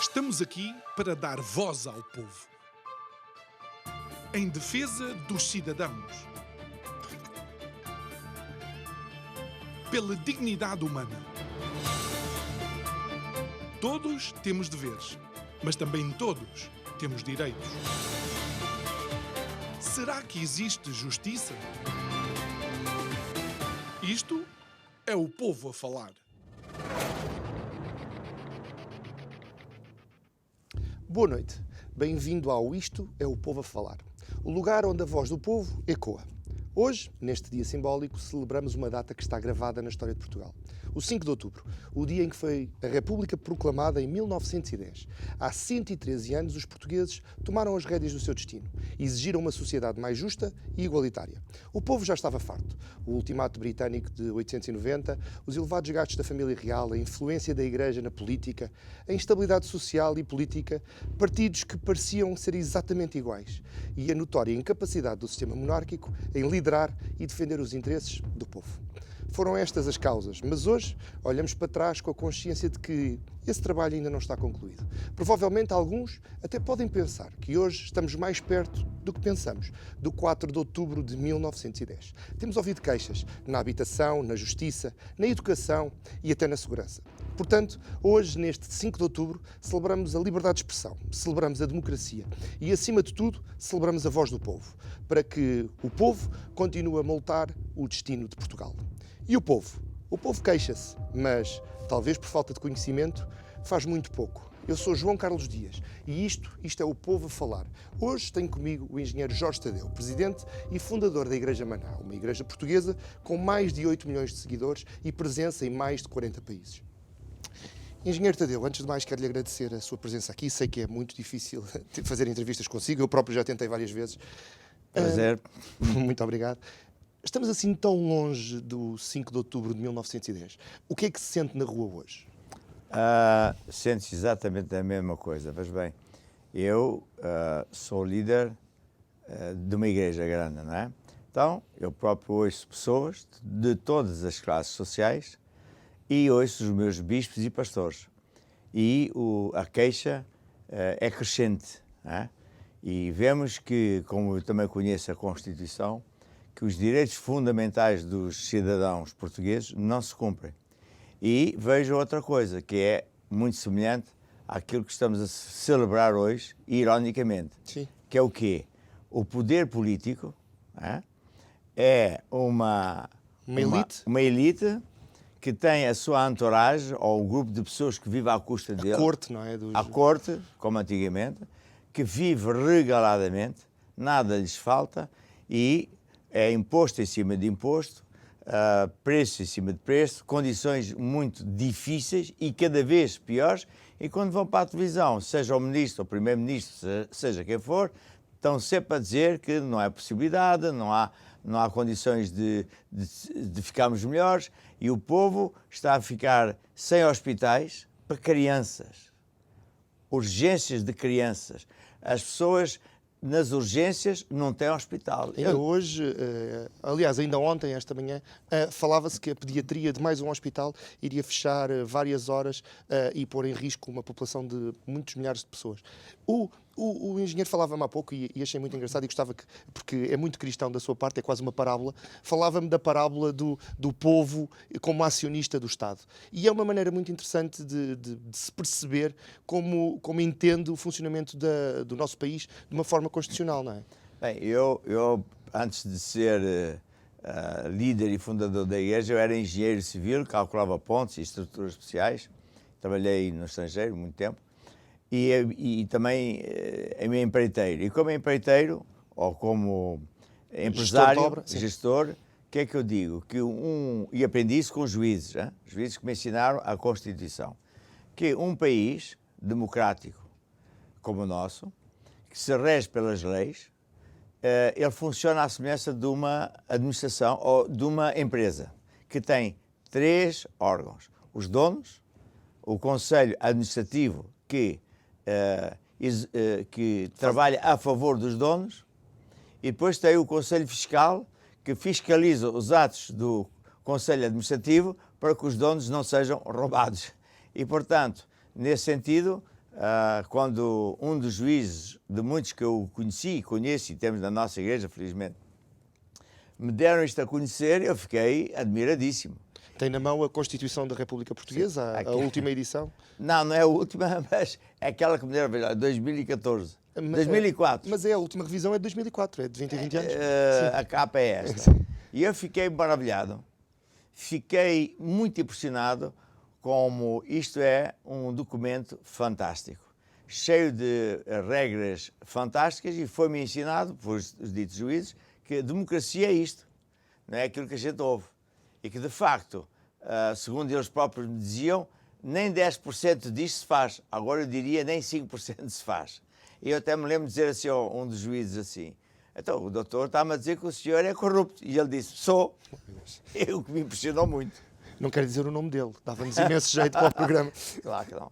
Estamos aqui para dar voz ao povo. Em defesa dos cidadãos. Pela dignidade humana. Todos temos deveres, mas também todos temos direitos. Será que existe justiça? Isto é o povo a falar. Boa noite. Bem-vindo ao Isto é o Povo a Falar, o lugar onde a voz do povo ecoa. Hoje, neste dia simbólico, celebramos uma data que está gravada na história de Portugal. O 5 de outubro, o dia em que foi a República proclamada em 1910. Há 113 anos, os portugueses tomaram as rédeas do seu destino e exigiram uma sociedade mais justa e igualitária. O povo já estava farto. O ultimato britânico de 1890, os elevados gastos da família real, a influência da Igreja na política, a instabilidade social e política, partidos que pareciam ser exatamente iguais e a notória incapacidade do sistema monárquico em liderar e defender os interesses do povo. Foram estas as causas, mas hoje olhamos para trás com a consciência de que esse trabalho ainda não está concluído. Provavelmente alguns até podem pensar que hoje estamos mais perto do que pensamos, do 4 de outubro de 1910. Temos ouvido queixas na habitação, na justiça, na educação e até na segurança. Portanto, hoje, neste 5 de outubro, celebramos a liberdade de expressão, celebramos a democracia e, acima de tudo, celebramos a voz do povo, para que o povo continue a moldar o destino de Portugal. E o povo? O povo queixa-se, mas, talvez por falta de conhecimento, faz muito pouco. Eu sou João Carlos Dias e isto é o Povo a Falar. Hoje tenho comigo o engenheiro Jorge Tadeu, presidente e fundador da Igreja Maná, uma igreja portuguesa com mais de 8 milhões de seguidores e presença em mais de 40 países. Engenheiro Tadeu, antes de mais quero-lhe agradecer a sua presença aqui. Sei que é muito difícil fazer entrevistas consigo, eu próprio já tentei várias vezes. Prazer. Muito obrigado. Estamos assim tão longe do 5 de outubro de 1910. O que é que se sente na rua hoje? Sente-se exatamente a mesma coisa. Mas bem, eu sou líder de uma igreja grande, não é? Então, eu próprio ouço pessoas de todas as classes sociais e ouço os meus bispos e pastores. E a queixa é crescente, não é? E vemos que, como eu também conheço a Constituição, que os direitos fundamentais dos cidadãos portugueses não se cumprem. E vejo outra coisa, que é muito semelhante àquilo que estamos a celebrar hoje, ironicamente. Sim. Que é o quê? O poder político é uma elite que tem a sua entourage, ou um grupo de pessoas que vive à custa dele. A corte, não é? A corte, como antigamente, que vive regaladamente, nada lhes falta e é imposto em cima de imposto, preço em cima de preço, condições muito difíceis e cada vez piores. E quando vão para a televisão, seja o ministro ou o primeiro-ministro, seja quem for, estão sempre a dizer que não há possibilidade, não há condições de ficarmos melhores, e o povo está a ficar sem hospitais para crianças, urgências de crianças. As pessoas nas urgências não têm hospital. Hoje, aliás, ainda ontem, esta manhã, falava-se que a pediatria de mais um hospital iria fechar várias horas e pôr em risco uma população de muitos milhares de pessoas. O engenheiro falava-me há pouco e achei muito engraçado e gostava que, porque é muito cristão da sua parte, é quase uma parábola, falava-me da parábola do povo como acionista do Estado. E é uma maneira muito interessante de se perceber como entende o funcionamento do nosso país de uma forma constitucional, não é? Bem, eu antes de ser líder e fundador da igreja, eu era engenheiro civil, calculava pontes e estruturas especiais, trabalhei no estrangeiro muito tempo, e também é meu empreiteiro. E como empreiteiro, ou como empresário, gestor, o que é que eu digo? E aprendi isso com os juízes, os juízes que me ensinaram a Constituição, que um país democrático como o nosso, que se rege pelas leis, ele funciona à semelhança de uma administração ou de uma empresa, que tem 3 órgãos. Os donos, o Conselho Administrativo, que trabalha a favor dos donos, e depois tem o Conselho Fiscal, que fiscaliza os atos do Conselho Administrativo para que os donos não sejam roubados. E, portanto, nesse sentido, quando um dos juízes, de muitos que eu conheci e conheço e temos na nossa igreja, felizmente, me deram isto a conhecer, eu fiquei admiradíssimo. Tem na mão a Constituição da República Portuguesa, a última edição? Não, não é a última, mas é aquela que me deram, veja, 2014. 2004. Mas é a última revisão é de 2004, é de 20 em 20 anos. A capa é esta. E eu fiquei maravilhado, fiquei muito impressionado como isto é um documento fantástico, cheio de regras fantásticas, e foi-me ensinado por os ditos juízes que a democracia é isto, não é aquilo que a gente ouve. E que, de facto, segundo eles próprios me diziam, nem 10% disto se faz. Agora eu diria nem 5% se faz. E eu até me lembro de dizer assim a um dos juízes assim, então o doutor está-me a dizer que o senhor é corrupto. E ele disse, sou. O que me impressionou muito. Não quero dizer o nome dele, dava-nos imenso jeito para o programa. Claro que não.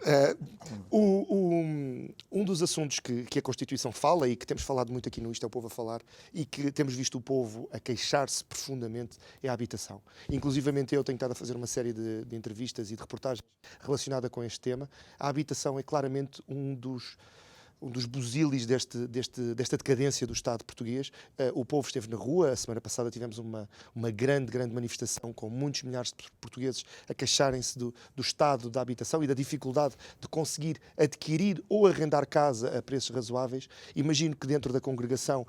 Um dos assuntos que a Constituição fala e que temos falado muito aqui no Isto é o Povo a Falar e que temos visto o povo a queixar-se profundamente é a habitação. Inclusivamente eu tenho estado a fazer uma série de entrevistas e de reportagens relacionada com este tema. A habitação é claramente um dos busilis desta decadência do Estado português. O povo esteve na rua, a semana passada tivemos uma grande manifestação com muitos milhares de portugueses a queixarem-se do estado da habitação e da dificuldade de conseguir adquirir ou arrendar casa a preços razoáveis. Imagino que dentro da congregação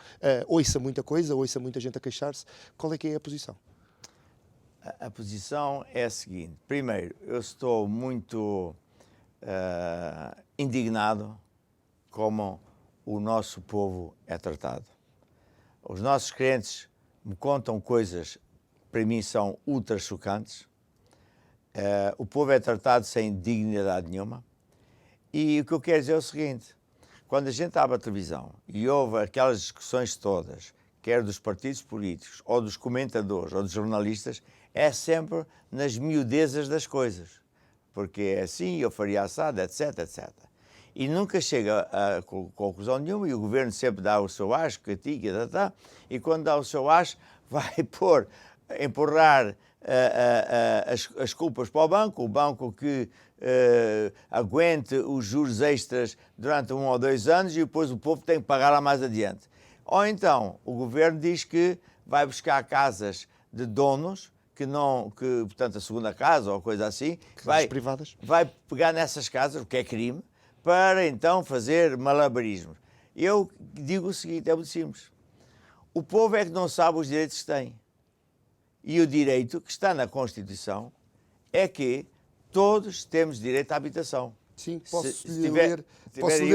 ouça muita coisa, ouça muita gente a queixar-se. Qual é que é a posição? A posição é a seguinte. Primeiro, eu estou muito indignado como o nosso povo é tratado. Os nossos crentes me contam coisas que para mim são ultra chocantes. O povo é tratado sem dignidade nenhuma. E o que eu quero dizer é o seguinte, quando a gente abre a televisão e ouve aquelas discussões todas, quer dos partidos políticos, ou dos comentadores, ou dos jornalistas, é sempre nas miudezas das coisas. Porque é assim, eu faria assado, etc, etc. E nunca chega a conclusão nenhuma, e o governo sempre dá o seu acho, critica, e quando dá o seu acho, vai empurrar as culpas para o banco que aguente os juros extras durante 1 ou 2 anos, e depois o povo tem que pagar lá mais adiante. Ou então, o governo diz que vai buscar casas de donos, portanto, a segunda casa ou coisa assim, privadas, vai pegar nessas casas, o que é crime, para então fazer malabarismos. Eu digo o seguinte, é muito simples. O povo é que não sabe os direitos que tem. E o direito que está na Constituição é que todos temos direito à habitação. Sim, posso ler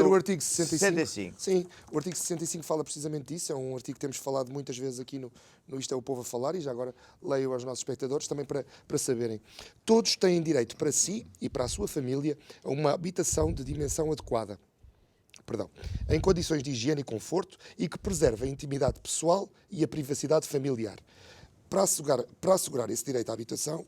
o artigo 65? Sim, o artigo 65 fala precisamente disso, é um artigo que temos falado muitas vezes aqui no Isto é o Povo a Falar, e já agora leio aos nossos espectadores também para saberem. Todos têm direito para si e para a sua família a uma habitação de dimensão adequada, em condições de higiene e conforto, e que preserve a intimidade pessoal e a privacidade familiar. Para assegurar esse direito à habitação,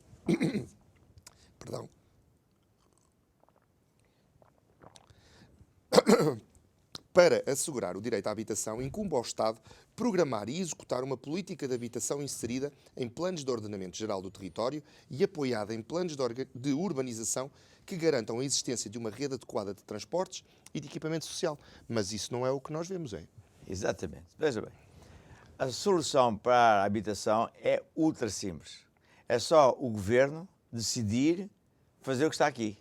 Para assegurar o direito à habitação, incumbe ao Estado programar e executar uma política de habitação inserida em planos de ordenamento geral do território e apoiada em planos de urbanização que garantam a existência de uma rede adequada de transportes e de equipamento social. Mas isso não é o que nós vemos, é? Exatamente. Veja bem, a solução para a habitação é ultra simples. É só o governo decidir fazer o que está aqui.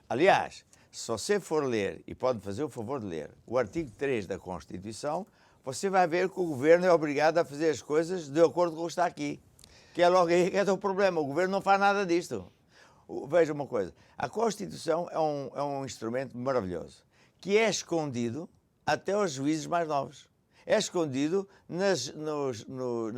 Aliás, se você for ler, e pode fazer o favor de ler, o artigo 3 da Constituição, você vai ver que o governo é obrigado a fazer as coisas de acordo com o que está aqui. Que é logo aí que é o problema. O governo não faz nada disto. Veja uma coisa, a Constituição é um instrumento maravilhoso, que é escondido até aos juízes mais novos. É escondido nas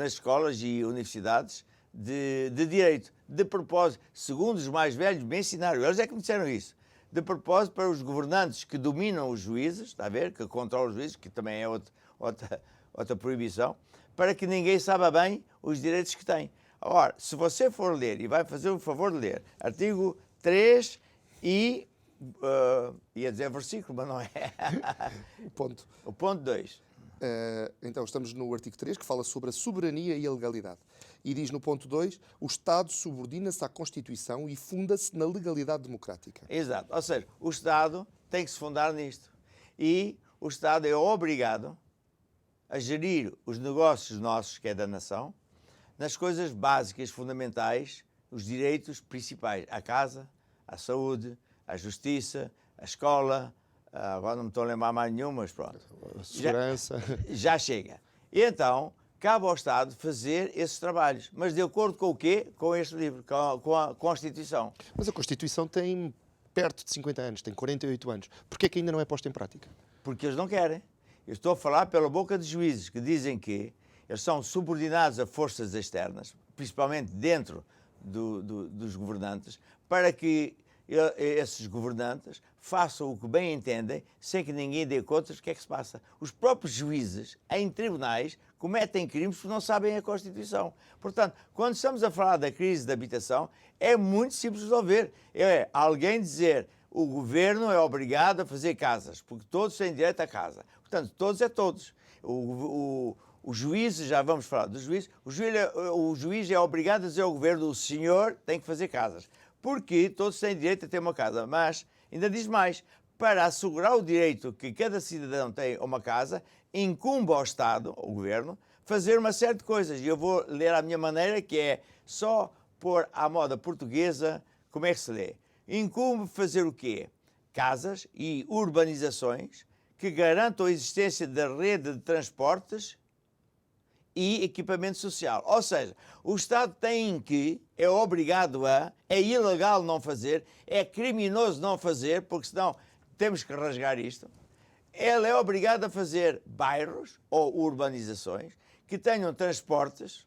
escolas e universidades de direito. De propósito, segundo os mais velhos me ensinaram, eles é que me disseram isso. De propósito, para os governantes que dominam os juízes, está a ver, que controlam os juízes, que também é outra proibição, para que ninguém saiba bem os direitos que tem. Agora, se você for ler, e vai fazer o favor de ler, artigo 3 e, ia dizer versículo, mas não é. O ponto. O ponto 2. Então, estamos no artigo 3, que fala sobre a soberania e a legalidade. E diz no ponto 2, o Estado subordina-se à Constituição e funda-se na legalidade democrática. Exato. Ou seja, o Estado tem que se fundar nisto. E o Estado é obrigado a gerir os negócios nossos, que é da nação, nas coisas básicas, fundamentais, os direitos principais. A casa, a saúde, a justiça, a escola, agora não me estou a lembrar mais nenhum, mas pronto. A segurança. Já chega. E então, cabe ao Estado fazer esses trabalhos. Mas de acordo com o quê? Com este livro, com a Constituição. Mas a Constituição tem perto de 50 anos, tem 48 anos. Porquê é que ainda não é posta em prática? Porque eles não querem. Eu estou a falar pela boca de juízes que dizem que eles são subordinados a forças externas, principalmente dentro dos governantes, para que esses governantes façam o que bem entendem, sem que ninguém dê contas do que é que se passa. Os próprios juízes, em tribunais, cometem crimes porque não sabem a Constituição. Portanto, quando estamos a falar da crise da habitação, é muito simples de resolver. É alguém dizer: o governo é obrigado a fazer casas, porque todos têm direito à casa. Portanto, todos é todos. O juiz, já vamos falar do juiz, o juiz é obrigado a dizer ao governo: o senhor tem que fazer casas, porque todos têm direito a ter uma casa. Mas, ainda diz mais, para assegurar o direito que cada cidadão tem a uma casa, incumbe ao Estado, ao governo, fazer uma série de coisas. E eu vou ler à minha maneira, que é só pôr à moda portuguesa como é que se lê. Incumbe fazer o quê? Casas e urbanizações que garantam a existência da rede de transportes e equipamento social. Ou seja, o Estado tem que, é obrigado a, é ilegal não fazer, é criminoso não fazer, porque senão temos que rasgar isto. Ele é obrigado a fazer bairros ou urbanizações que tenham transportes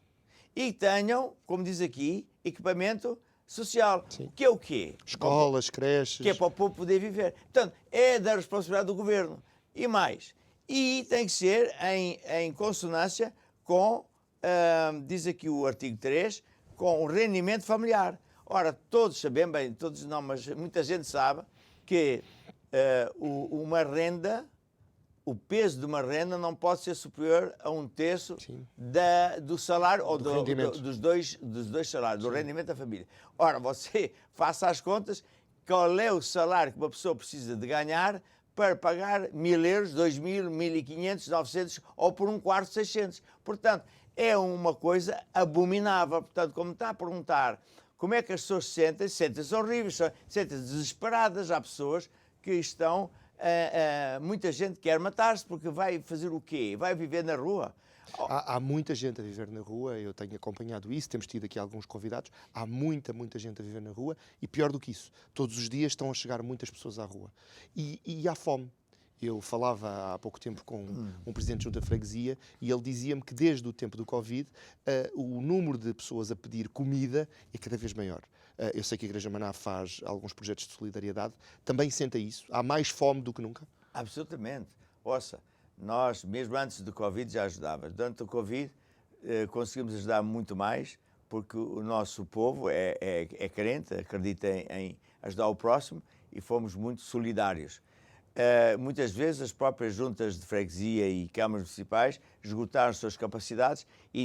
e tenham, como diz aqui, equipamento social. Sim. Que é o quê? Escolas, creches. Que é para o povo poder viver. Portanto, é da responsabilidade do governo. E mais. E tem que ser em consonância com, diz aqui o artigo 3, com o rendimento familiar. Ora, todos sabem bem, todos não, mas muita gente sabe que uma renda, o peso de uma renda não pode ser superior a 1/3 do salário ou dos dois salários, do rendimento da família. Ora, você faça as contas, qual é o salário que uma pessoa precisa de ganhar para pagar 1.000 euros, 2.000, 1.500, 900 ou por um quarto 600. Portanto, é uma coisa abominável. Portanto, como está a perguntar como é que as pessoas se sentem, sentem-se horríveis, sentem-se desesperadas. Há pessoas que estão... muita gente quer matar-se porque vai fazer o quê? Vai viver na rua? Há muita gente a viver na rua, eu tenho acompanhado isso, temos tido aqui alguns convidados, há muita gente a viver na rua e pior do que isso, todos os dias estão a chegar muitas pessoas à rua e há fome. Eu falava há pouco tempo com um presidente de junta de freguesia e ele dizia-me que desde o tempo do Covid o número de pessoas a pedir comida é cada vez maior. Eu sei que a Igreja Maná faz alguns projetos de solidariedade, também sente isso? Há mais fome do que nunca? Absolutamente. Ouça, nós, mesmo antes do Covid, já ajudávamos. Durante o Covid, conseguimos ajudar muito mais, porque o nosso povo é crente, acredita em ajudar o próximo e fomos muito solidários. Muitas vezes as próprias juntas de freguesia e câmaras municipais esgotaram as suas capacidades e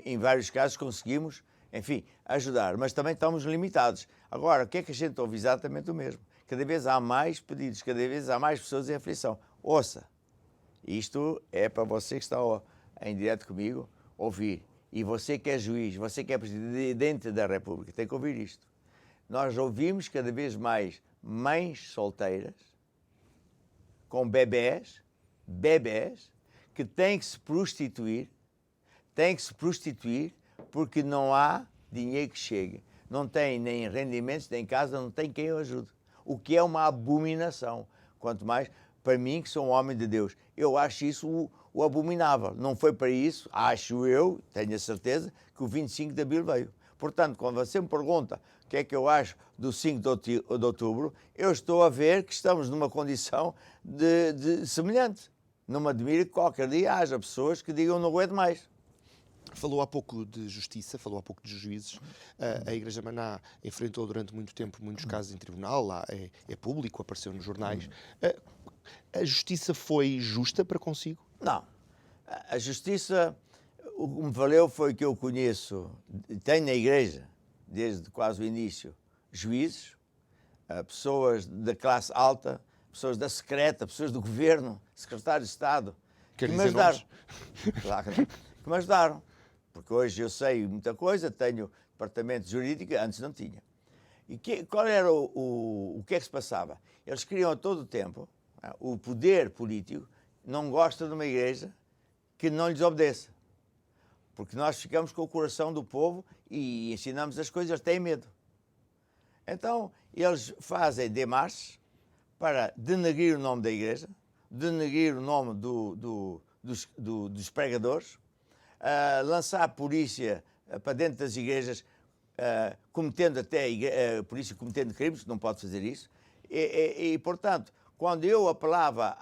em vários casos conseguimos, enfim, ajudar, mas também estamos limitados. Agora, o que é que a gente ouve? Exatamente o mesmo. Cada vez há mais pedidos, cada vez há mais pessoas em aflição. Ouça, isto é para você que está em direto comigo, ouvir. E você que é juiz, você que é presidente da República, tem que ouvir isto. Nós ouvimos cada vez mais mães solteiras, com bebés, que têm que se prostituir porque não há dinheiro que chegue. Não tem nem rendimentos, nem casa, não tem quem o ajude. O que é uma abominação. Quanto mais para mim, que sou um homem de Deus. Eu acho isso o abominável. Não foi para isso, acho eu, tenho a certeza, que o 25 de Abril veio. Portanto, quando você me pergunta o que é que eu acho do 5 de outubro, eu estou a ver que estamos numa condição de semelhante. Não me admira que qualquer dia haja pessoas que digam não aguento mais. Falou há pouco de justiça, falou há pouco de juízes. A Igreja Maná enfrentou durante muito tempo muitos casos em tribunal, lá é público, apareceu nos jornais. A justiça foi justa para consigo? Não. A justiça, o que me valeu foi que eu conheço, tenho na igreja, desde quase o início, juízes, pessoas da classe alta, pessoas da secreta, pessoas do governo, secretários de Estado, Quer que me dizer ajudaram. nomes? Claro que me ajudaram. Porque hoje eu sei muita coisa, tenho departamento jurídico, antes não tinha. E qual era o que é que se passava? Eles queriam a todo o tempo, o poder político não gosta de uma igreja que não lhes obedeça. Porque nós ficamos com o coração do povo e ensinamos as coisas, eles têm medo. Então, eles fazem demarches para denegrir o nome da igreja, denegrir o nome dos pregadores, lançar a polícia para dentro das igrejas, cometendo até a polícia cometendo crimes, não pode fazer isso. E, portanto, quando eu apelava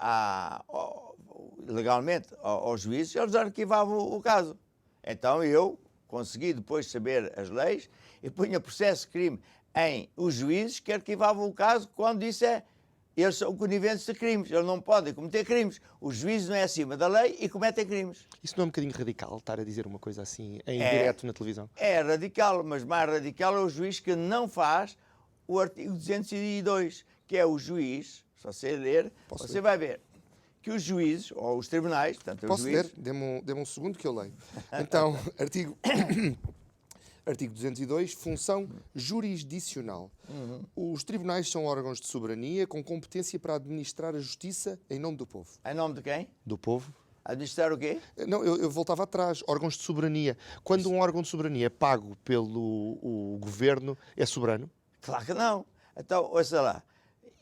legalmente aos juízes, eles arquivavam o caso. Então eu consegui depois saber as leis e punha processo de crime em os juízes que arquivavam o caso quando isso eles são coniventes de crimes, eles não podem cometer crimes. O juiz não é acima da lei e cometem crimes. Isso não é um bocadinho radical, estar a dizer uma coisa assim em direto na televisão? É radical, mas mais radical é o juiz que não faz o artigo 202, que é o juiz, se você ler, você vai ver que os juízes, ou os tribunais, portanto, Posso os juízes... ler? Dê-me um segundo que eu leio. Então, artigo 202, função jurisdicional. Os tribunais são órgãos de soberania com competência para administrar a justiça em nome do povo. Em nome de quem? Do povo? Administrar o quê? Não, eu voltava atrás. Órgãos de soberania. Quando um órgão de soberania é pago pelo governo, é soberano? Claro que não. Então, ouça lá.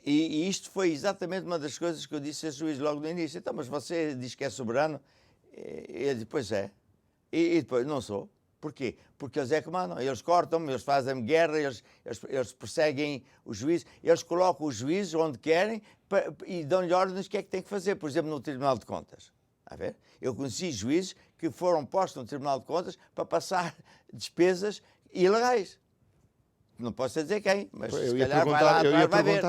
E isto foi exatamente uma das coisas que eu disse a juiz logo no início. Então, mas você diz que é soberano? Ele disse, pois é. E depois, não sou. Porquê? Porque eles é que mandam. Eles cortam-me, eles fazem-me guerra, eles perseguem os juízes, eles colocam os juízes onde querem e dão-lhe ordens o que é que tem que fazer. Por exemplo, no Tribunal de Contas. A ver? Eu conheci juízes que foram postos no Tribunal de Contas para passar despesas ilegais. Não posso dizer quem, mas se calhar vai lá atrás, vai ver.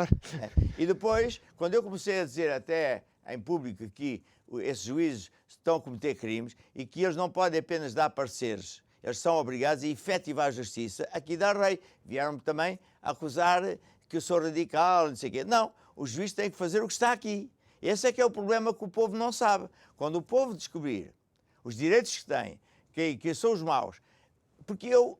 E depois, quando eu comecei a dizer até em público que esses juízes estão a cometer crimes e que eles não podem apenas dar pareceres, eles são obrigados a efetivar a justiça, aqui da Rei. Vieram-me também acusar que eu sou radical, não sei o quê. Não, o juiz tem que fazer o que está aqui. Esse é que é o problema que o povo não sabe. Quando o povo descobrir os direitos que tem, que são os maus, porque eu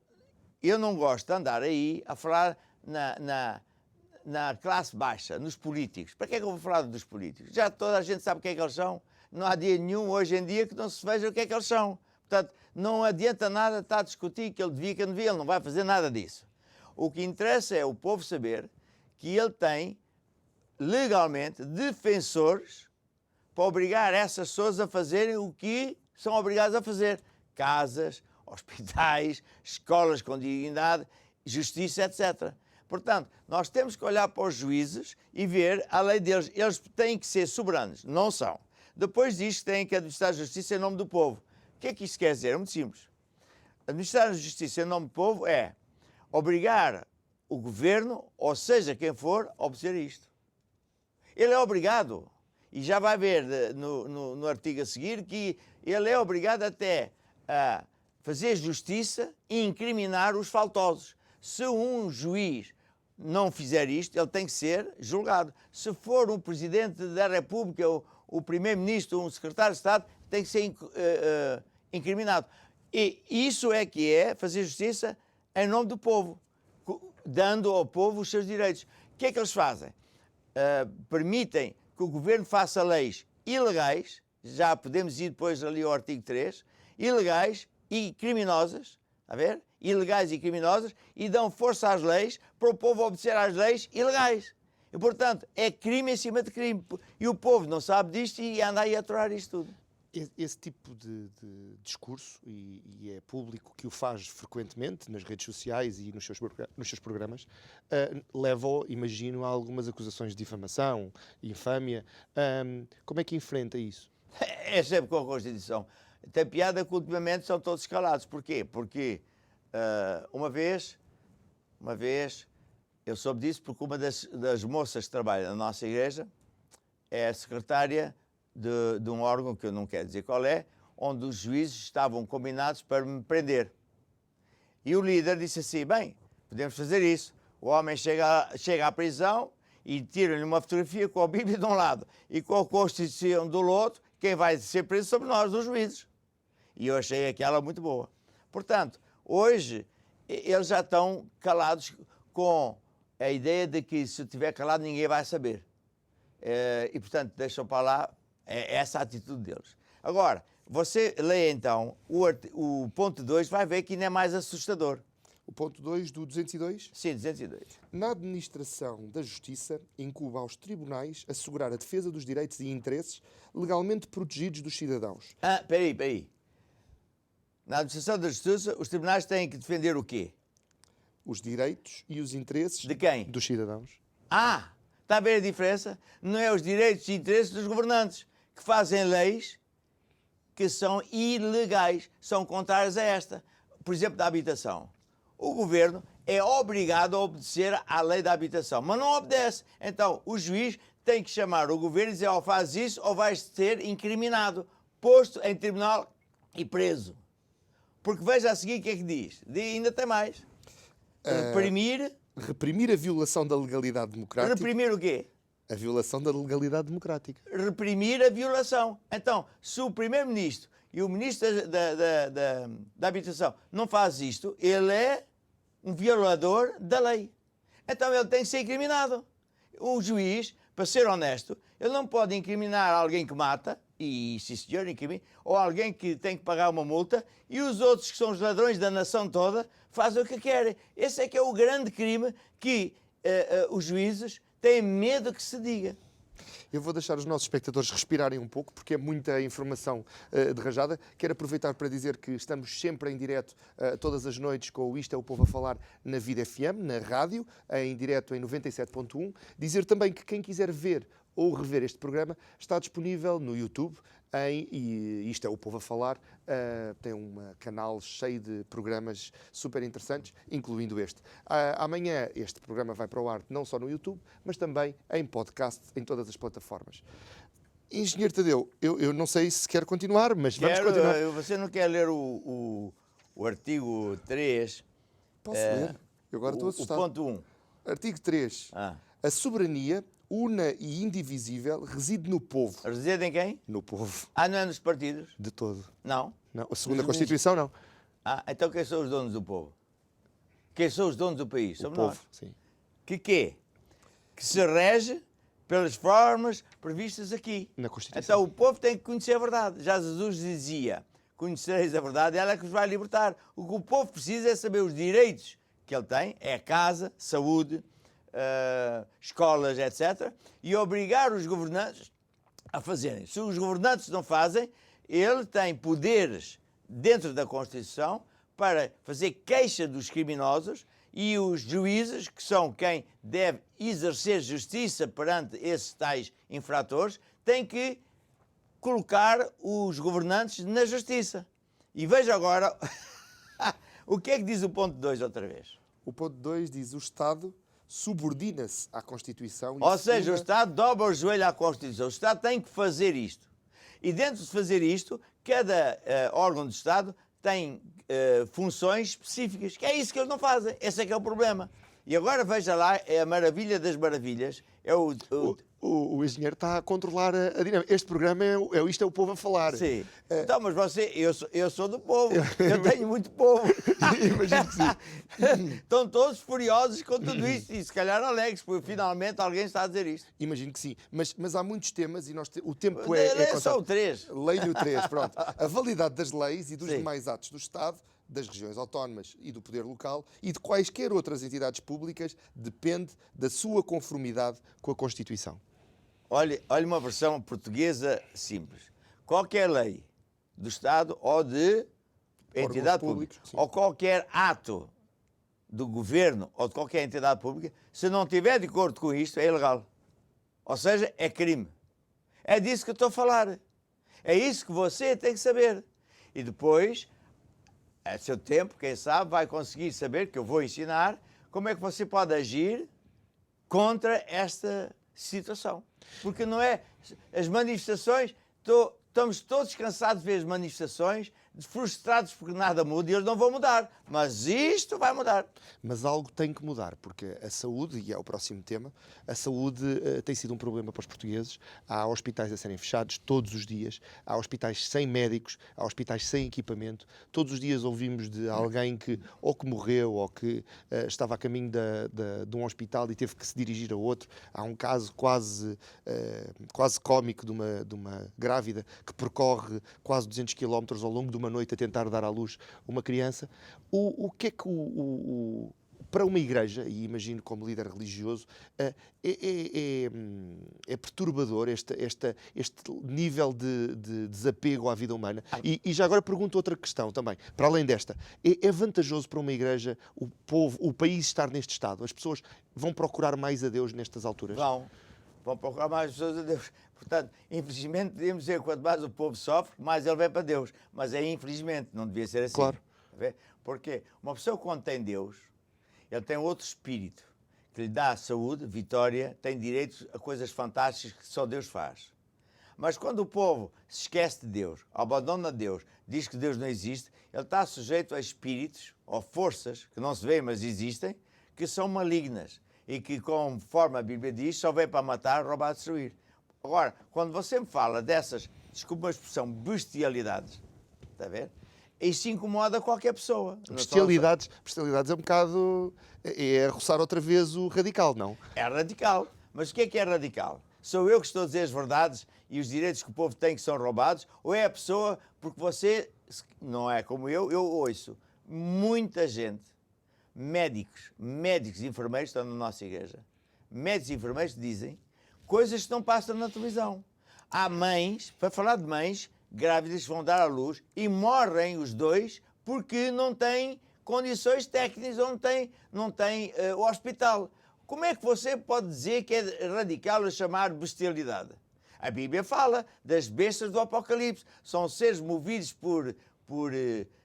não gosto de andar aí a falar na classe baixa, nos políticos. Para que é que eu vou falar dos políticos? Já toda a gente sabe o que é que eles são. Não há dia nenhum hoje em dia que não se veja o que é que eles são. Portanto, não adianta nada estar a discutir que ele devia, que não devia, ele não vai fazer nada disso. O que interessa é o povo saber que ele tem, legalmente, defensores para obrigar essas pessoas a fazerem o que são obrigados a fazer. Casas, hospitais, escolas com dignidade, justiça, etc. Portanto, nós temos que olhar para os juízes e ver a lei deles. Eles têm que ser soberanos, não são. Depois diz que têm que administrar a justiça em nome do povo. O que é que isto quer dizer? É muito simples. Administrar a justiça em nome do povo é obrigar o governo, ou seja quem for, a obedecer isto. Ele é obrigado, e já vai ver no artigo a seguir, que ele é obrigado até a fazer justiça e incriminar os faltosos. Se um juiz não fizer isto, ele tem que ser julgado. Se for um presidente da República, o primeiro-ministro, um secretário de Estado, tem que ser incriminado. E isso é que é fazer justiça em nome do povo, dando ao povo os seus direitos. O que é que eles fazem? Permitem que o governo faça leis ilegais, já podemos ir depois ali ao artigo 3, ilegais e criminosas, a ver? Ilegais e criminosas, e dão força às leis para o povo obedecer às leis ilegais. E, portanto, é crime em cima de crime. E o povo não sabe disto e anda aí a aturar isto tudo. Esse tipo de discurso, e é público que o faz frequentemente nas redes sociais e nos seus programas, leva-o, imagino, a algumas acusações de difamação, infâmia. Como é que enfrenta isso? É sempre com a Constituição. Tem piada que ultimamente são todos escalados. Porquê? Porque uma vez eu soube disso porque uma das moças que trabalha na nossa igreja é a secretária de um órgão, que eu não quero dizer qual é, onde os juízes estavam combinados para me prender. E o líder disse assim, bem, podemos fazer isso. O homem chega à prisão e tira-lhe uma fotografia com a Bíblia de um lado e com a Constituição do outro, quem vai ser preso somos nós, os juízes. E eu achei aquela muito boa. Portanto, hoje, eles já estão calados com a ideia de que se eu estiver calado ninguém vai saber. E, portanto, deixam para lá essa atitude deles. Agora, você lê então o ponto 2, vai ver que ainda é mais assustador. O ponto 2 do 202? Sim, 202. Na administração da justiça, incumbe aos tribunais assegurar a defesa dos direitos e interesses legalmente protegidos dos cidadãos. Peraí. Na administração da justiça, os tribunais têm que defender o quê? Os direitos e os interesses... De quem? Dos cidadãos. Está a ver a diferença? Não é os direitos e interesses dos governantes, que fazem leis que são ilegais, são contrárias a esta. Por exemplo, da habitação. O governo é obrigado a obedecer à lei da habitação, mas não obedece. Então, o juiz tem que chamar o governo e dizer, ou faz isso ou vais ser incriminado, posto em tribunal e preso. Porque veja a seguir o que é que diz. Ainda tem mais. Reprimir a violação da legalidade democrática. Reprimir o quê? A violação da legalidade democrática. Reprimir a violação. Então, se o Primeiro-Ministro e o Ministro da Habitação não faz isto, ele é um violador da lei. Então ele tem que ser incriminado. O juiz, para ser honesto, ele não pode incriminar alguém que mata, e sim senhor, incrimina, ou alguém que tem que pagar uma multa, e os outros que são os ladrões da nação toda fazem o que querem. Esse é que é o grande crime que os juízes têm medo que se diga. Eu vou deixar os nossos espectadores respirarem um pouco, porque é muita informação de rajada. Quero aproveitar para dizer que estamos sempre em direto todas as noites com o Isto é o Povo a Falar na Vida FM, na rádio, em direto em 97.1. Dizer também que quem quiser ver ou rever este programa está disponível no YouTube e Isto é o Povo a Falar. Tem um canal cheio de programas super interessantes, incluindo este. Amanhã este programa vai para o ar não só no YouTube, mas também em podcast, em todas as plataformas. Engenheiro Tadeu, eu não sei se quer continuar, mas vamos continuar. Você não quer ler o artigo 3? Posso ler? Eu agora estou assustado. O ponto 1. Artigo 3. A soberania una e indivisível reside no povo. Reside em quem? No povo. Não é nos partidos? De todo. Não? Não. A segunda Constituição, não. Então quem são os donos do povo? Quem são os donos do país? Somos povo, nós. sim. Que quê? Que se rege pelas formas previstas aqui. Na Constituição. Então o povo tem que conhecer a verdade. Já Jesus dizia, conhecereis a verdade, ela é que vos vai libertar. O que o povo precisa é saber os direitos que ele tem, é a casa, saúde, escolas, etc. E obrigar os governantes a fazerem. Se os governantes não fazem, ele tem poderes dentro da Constituição para fazer queixa dos criminosos e os juízes, que são quem deve exercer justiça perante esses tais infratores, têm que colocar os governantes na justiça. E veja agora o que é que diz o ponto 2 outra vez. O ponto 2 diz o Estado subordina-se à Constituição. Ou seja, o Estado dobra o joelho à Constituição. O Estado tem que fazer isto. E dentro de fazer isto, cada órgão do Estado tem funções específicas, que é isso que eles não fazem. Esse é que é o problema. E agora veja lá, é a maravilha das maravilhas. O engenheiro está a controlar a dinâmica. Este programa Isto é o Povo a Falar. Sim. Então, mas eu sou do povo. Eu tenho muito povo. Imagino que sim. Estão todos furiosos com tudo isto. E se calhar alegres, porque finalmente alguém está a dizer isto. Imagino que sim. Mas há muitos temas e o tempo É só o 3. Leio o 3, pronto. A validade das leis e dos demais atos do Estado, das regiões autónomas e do poder local e de quaisquer outras entidades públicas depende da sua conformidade com a Constituição. Olha uma versão portuguesa simples. Qualquer lei do Estado ou de entidade pública, ou qualquer ato do governo ou de qualquer entidade pública, se não estiver de acordo com isto, é ilegal. Ou seja, é crime. É disso que eu estou a falar. É isso que você tem que saber. E depois, a seu tempo, quem sabe, vai conseguir saber, que eu vou ensinar, como é que você pode agir contra esta situação. Porque não é... As manifestações Estamos todos cansados de ver as manifestações, frustrados porque nada muda e eles não vão mudar. Mas isto vai mudar. Mas algo tem que mudar, porque a saúde, e é o próximo tema, a saúde tem sido um problema para os portugueses. Há hospitais a serem fechados todos os dias, há hospitais sem médicos, há hospitais sem equipamento. Todos os dias ouvimos de alguém que ou que morreu ou que estava a caminho de um hospital e teve que se dirigir a outro. Há um caso quase cómico de uma grávida que percorre quase 200 quilómetros ao longo de uma noite a tentar dar à luz uma criança. O que é que para uma igreja, e imagino como líder religioso, é perturbador este nível de desapego à vida humana? E já agora pergunto outra questão também, para além desta. É vantajoso para uma igreja o país estar neste estado? As pessoas vão procurar mais a Deus nestas alturas? Vão procurar mais pessoas a Deus. Portanto, infelizmente, podemos dizer que quanto mais o povo sofre, mais ele vem para Deus. Mas é infelizmente, não devia ser assim. Claro. Porque uma pessoa quando tem Deus, ele tem outro espírito que lhe dá saúde, vitória, tem direito a coisas fantásticas que só Deus faz. Mas quando o povo se esquece de Deus, abandona Deus, diz que Deus não existe, ele está sujeito a espíritos ou forças que não se veem, mas existem, que são malignas e que, conforme a Bíblia diz, só vem para matar, roubar, destruir. Agora, quando você me fala dessas, desculpa a expressão, bestialidades, está a ver? Isso incomoda qualquer pessoa. Bestialidades é um bocado... É roçar outra vez o radical, não? É radical. Mas o que é radical? Sou eu que estou a dizer as verdades e os direitos que o povo tem que são roubados? Ou é a pessoa, porque você, não é como eu ouço muita gente, médicos e enfermeiros estão na nossa igreja, médicos e enfermeiros dizem coisas que não passam na televisão. Há mães, para falar de mães, grávidas que vão dar à luz e morrem os dois porque não têm condições técnicas ou não têm o hospital. Como é que você pode dizer que é radical a chamar bestialidade? A Bíblia fala das bestas do Apocalipse. São seres movidos por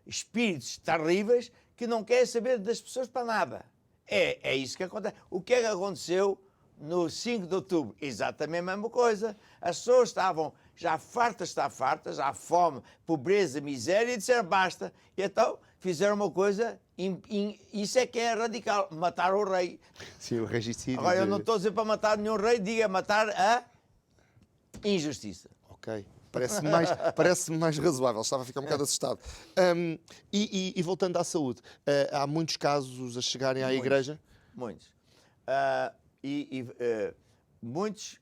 espíritos terríveis que não querem saber das pessoas para nada. É isso que acontece. O que é que aconteceu no 5 de outubro? Exatamente a mesma coisa. As pessoas estavam já fartas, há fome, pobreza, miséria, e disseram basta. E então fizeram uma coisa, isso é que é radical, matar o rei. Sim, o regicídio. Agora, eu não estou a dizer para matar nenhum rei, diga matar a injustiça. Ok. Parece-me mais razoável, estava a ficar um bocado assustado. E voltando à saúde, há muitos casos a chegarem à igreja? Muitos. Muitos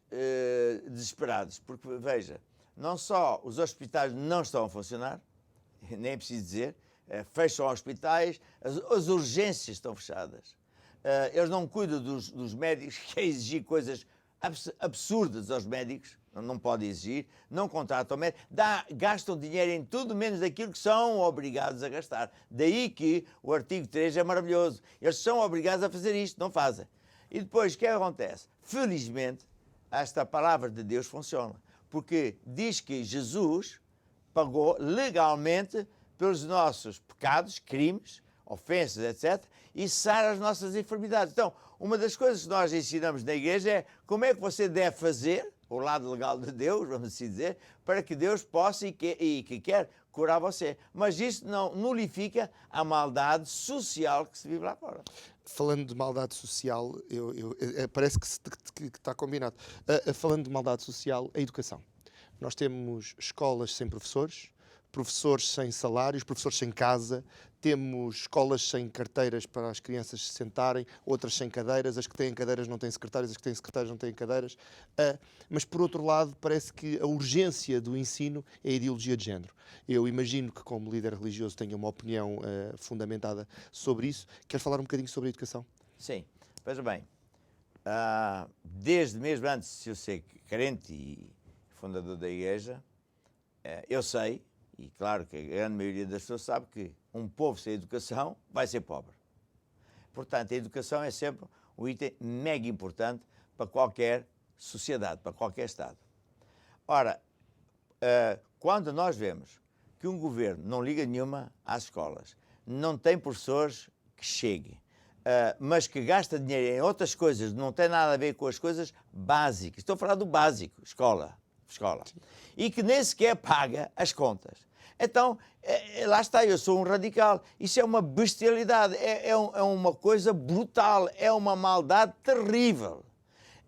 desesperados, porque, veja, não só os hospitais não estão a funcionar, nem é preciso dizer, fecham hospitais, as urgências estão fechadas. Eles não cuidam dos médicos, que é exigir coisas absurdas aos médicos, não podem exigir, não contratam médicos, gastam dinheiro em tudo menos aquilo que são obrigados a gastar. Daí que o artigo 3 é maravilhoso. Eles são obrigados a fazer isto, não fazem. E depois, o que acontece? Felizmente, esta palavra de Deus funciona, porque diz que Jesus pagou legalmente pelos nossos pecados, crimes, ofensas, etc., e sara as nossas enfermidades. Então, uma das coisas que nós ensinamos na igreja é como é que você deve fazer, o lado legal de Deus, vamos assim dizer, para que Deus possa e que quer curar você. Mas isso não nulifica a maldade social que se vive lá fora. Falando de maldade social, parece que está combinado. Falando de maldade social, a educação. Nós temos escolas sem professores, professores sem salários, professores sem casa, temos escolas sem carteiras para as crianças se sentarem, outras sem cadeiras, as que têm cadeiras não têm secretários, as que têm secretários não têm cadeiras. Mas, por outro lado, parece que a urgência do ensino é a ideologia de género. Eu imagino que, como líder religioso, tenha uma opinião fundamentada sobre isso. Quer falar um bocadinho sobre a educação? Sim. Veja bem, desde mesmo antes de eu ser crente e fundador da igreja, eu sei, e claro que a grande maioria das pessoas sabe que um povo sem educação vai ser pobre. Portanto, a educação é sempre um item mega importante para qualquer sociedade, para qualquer Estado. Ora, quando nós vemos que um governo não liga nenhuma às escolas, não tem professores que cheguem, mas que gasta dinheiro em outras coisas, não tem nada a ver com as coisas básicas. Estou a falar do básico, escola, escola. E que nem sequer paga as contas. Então, lá está, eu sou um radical. Isso é uma bestialidade, é uma coisa brutal, é uma maldade terrível.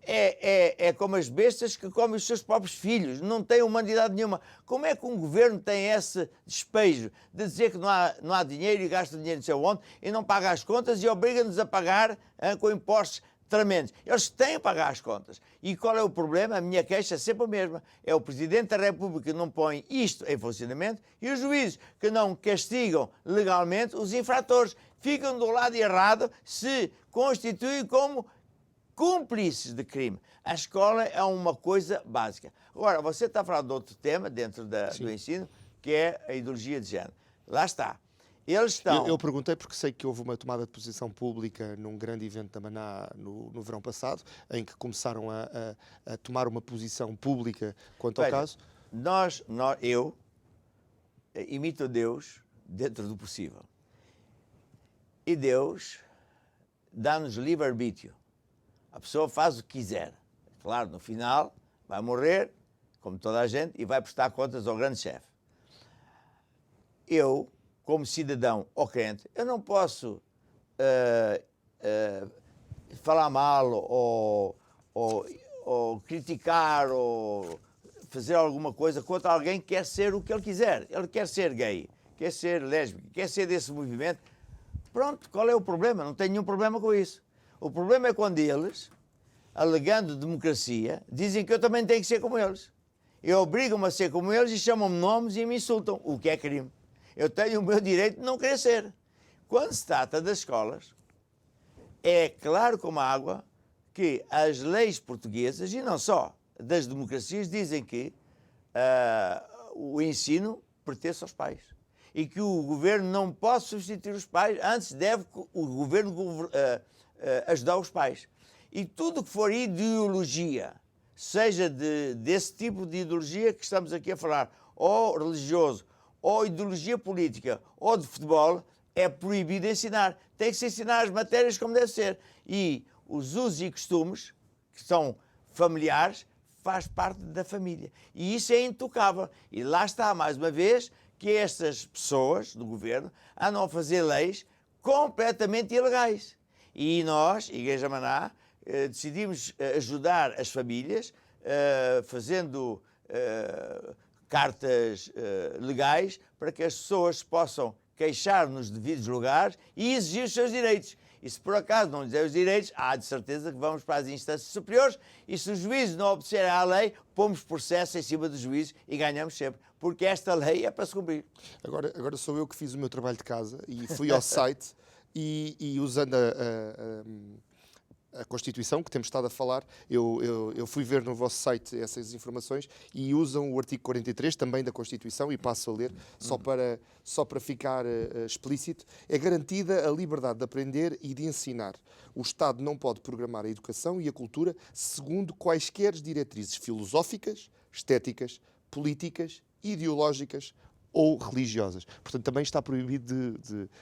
É como as bestas que comem os seus próprios filhos, não tem humanidade nenhuma. Como é que um governo tem esse despejo de dizer que não há dinheiro e gasta dinheiro não sei onde e não paga as contas e obriga-nos a pagar com impostos tremendos? Eles têm a pagar as contas. E qual é o problema? A minha queixa é sempre a mesma. É o Presidente da República que não põe isto em funcionamento e os juízes que não castigam legalmente os infratores. Ficam do lado errado, se constituem como cúmplices de crime. A escola é uma coisa básica. Agora, você está a falar de outro tema dentro do ensino, que é a ideologia de género. Lá está. Eles estão... Eu perguntei porque sei que houve uma tomada de posição pública num grande evento da Maná no verão passado, em que começaram a tomar uma posição pública quanto ao caso. Eu imito Deus dentro do possível. E Deus dá-nos livre-arbítrio. A pessoa faz o que quiser. Claro, no final vai morrer, como toda a gente, e vai prestar contas ao grande chefe. Eu, como cidadão ou crente, eu não posso falar mal ou criticar ou fazer alguma coisa contra alguém que quer ser o que ele quiser. Ele quer ser gay, quer ser lésbico, quer ser desse movimento. Pronto, qual é o problema? Não tenho nenhum problema com isso. O problema é quando eles, alegando democracia, dizem que eu também tenho que ser como eles. E obrigam-me a ser como eles e chamam-me nomes e me insultam, o que é crime. Eu tenho o meu direito de não querer ser. Quando se trata das escolas, é claro como a água que as leis portuguesas, e não só, das democracias, dizem que o ensino pertence aos pais. E que o governo não pode substituir os pais, antes deve o governo ajudar os pais. E tudo que for ideologia, seja desse tipo de ideologia que estamos aqui a falar, ou religioso, ou ideologia política, ou de futebol, é proibido ensinar. Tem que se ensinar as matérias como deve ser. E os usos e costumes, que são familiares, faz parte da família. E isso é intocável. E lá está, mais uma vez, que estas pessoas do governo andam a fazer leis completamente ilegais. E nós, Igreja Maná, decidimos ajudar as famílias fazendo cartas legais para que as pessoas possam queixar nos devidos lugares e exigir os seus direitos. E se por acaso não lhes der os direitos, há de certeza que vamos para as instâncias superiores e se os juízes não obedecerem à lei, pomos processo em cima dos juízes e ganhamos sempre. Porque esta lei é para se cumprir. Agora sou eu que fiz o meu trabalho de casa e fui ao site e usando a Constituição, que temos estado a falar, eu fui ver no vosso site essas informações e usam o artigo 43 também da Constituição, e passo a ler, só para ficar explícito. É garantida a liberdade de aprender e de ensinar. O Estado não pode programar a educação e a cultura segundo quaisquer diretrizes filosóficas, estéticas, políticas, ideológicas ou religiosas. Portanto, também está proibido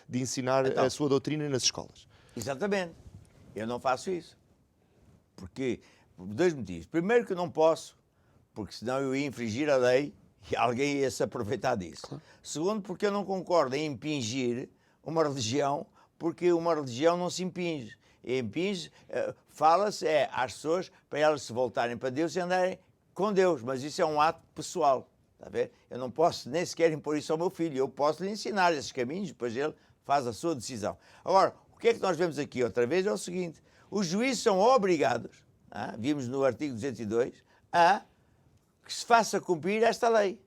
de ensinar a sua doutrina nas escolas. Exatamente. Eu não faço isso. Porque, por dois motivos. Primeiro que eu não posso, porque senão eu ia infringir a lei e alguém ia se aproveitar disso. Claro. Segundo, porque eu não concordo em impingir uma religião, porque uma religião não se impinge. Impinge, fala-se às pessoas para elas se voltarem para Deus e andarem com Deus, mas isso é um ato pessoal. Está a ver? Eu não posso nem sequer impor isso ao meu filho, eu posso lhe ensinar esses caminhos, depois ele faz a sua decisão. Agora, o que é que nós vemos aqui outra vez é o seguinte: os juízes são obrigados, vimos no artigo 202, a que se faça cumprir esta lei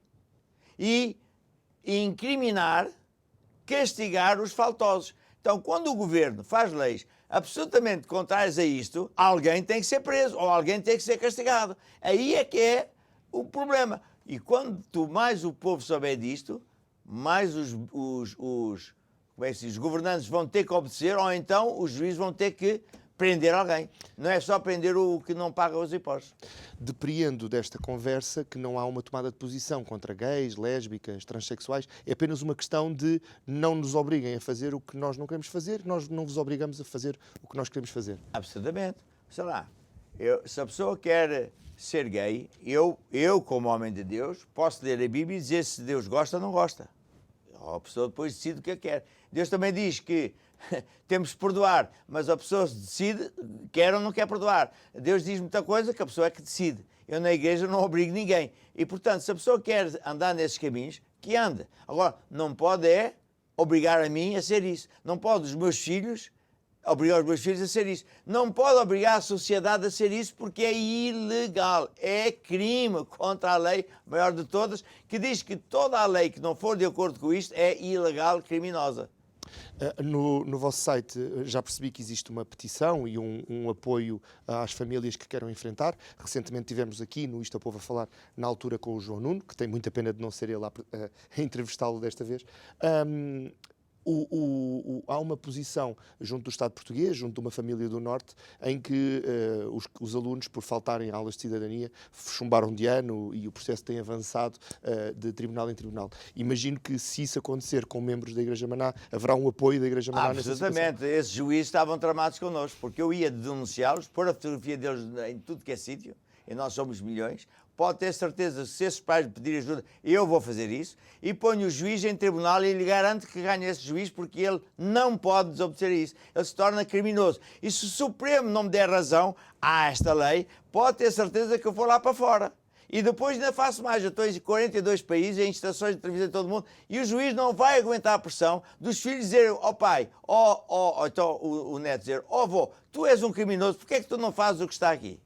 e incriminar, castigar os faltosos. Então, quando o governo faz leis absolutamente contrárias a isto, alguém tem que ser preso ou alguém tem que ser castigado. Aí é que é o problema. E quanto mais o povo souber disto, mais os governantes vão ter que obedecer, ou então os juízes vão ter que prender alguém. Não é só prender o que não paga os impostos. Depreendo desta conversa que não há uma tomada de posição contra gays, lésbicas, transexuais. É apenas uma questão de não nos obriguem a fazer o que nós não queremos fazer, nós não vos obrigamos a fazer o que nós queremos fazer. Absolutamente. Sei lá, Se a pessoa quer ser gay, eu, como homem de Deus, posso ler a Bíblia e dizer se Deus gosta ou não gosta. A pessoa depois decide o que quer. Deus também diz que temos que perdoar, mas a pessoa decide, quer ou não quer perdoar. Deus diz muita coisa que a pessoa é que decide. Eu na igreja não obrigo ninguém. E, portanto, se a pessoa quer andar nesses caminhos, que ande. Agora, não pode obrigar a mim a ser isso. Não pode os meus filhos obrigar os meus filhos a ser isso. Não pode obrigar a sociedade a ser isso porque é ilegal. É crime contra a lei maior de todas, que diz que toda a lei que não for de acordo com isto é ilegal, criminosa. No vosso site já percebi que existe uma petição e um apoio às famílias que queiram enfrentar. Recentemente tivemos aqui no Isto ao Povo a falar, na altura, com o João Nuno, que tem muita pena de não ser ele a entrevistá-lo desta vez. Há uma posição junto do Estado português, junto de uma família do Norte, em que os alunos, por faltarem a aulas de cidadania, chumbaram de ano e o processo tem avançado de tribunal em tribunal. Imagino que, se isso acontecer com membros da Igreja Maná, haverá um apoio da Igreja Maná nessa situação. Absolutamente. Esses juízes estavam tramados connosco, porque eu ia denunciá-los, pôr a fotografia deles em tudo que é sítio, e nós somos milhões. Pode ter certeza, se esses pais pedirem ajuda, eu vou fazer isso, e ponho o juiz em tribunal e lhe garanto que ganha esse juiz, porque ele não pode desobedecer a isso. Ele se torna criminoso. E se o Supremo não me der razão a esta lei, pode ter certeza que eu vou lá para fora. E depois ainda faço mais. Eu estou em 42 países, em estações de televisão de todo mundo, e o juiz não vai aguentar a pressão dos filhos dizerem ao pai, então o neto dizer, avô, tu és um criminoso, porquê é que tu não fazes o que está aqui?